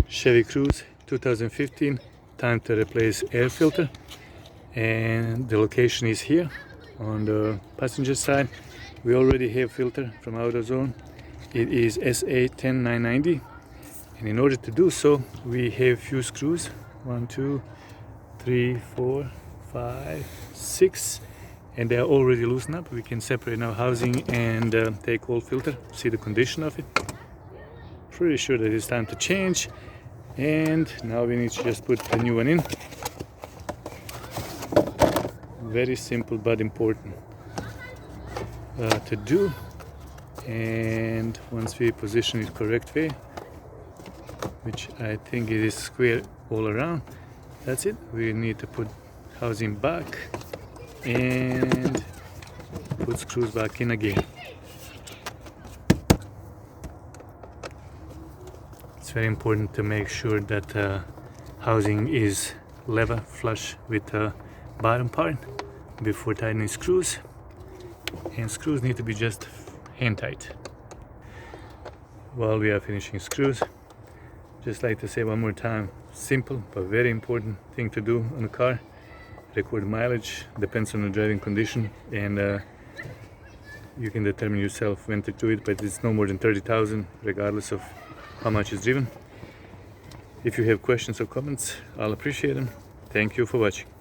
Chevy Cruz 2015, time to replace air filter, and the location is here on the passenger side. We already have filter from AutoZone. It is SA10990, and in order to do so we have few screws, 1 2 3 4 5 6, and they are already loosened up. We can separate now housing and take old filter, see the condition of it. Pretty sure that it's time to change, and now we need to just put the new one in. Very simple but important to do, and once we position it correct way, which I think it is square all around, that's it. We need to put housing back and put screws back in again. It's very important to make sure that housing is level flush with the bottom part before tightening screws, and screws need to be just hand tight. While we are finishing screws, just like to say one more time, simple but very important thing to do on a car: record mileage. Depends on the driving condition, and you can determine yourself when to do it, but it's no more than 30,000 regardless of how much is driven. If you have questions or comments, I'll appreciate them. Thank you for watching.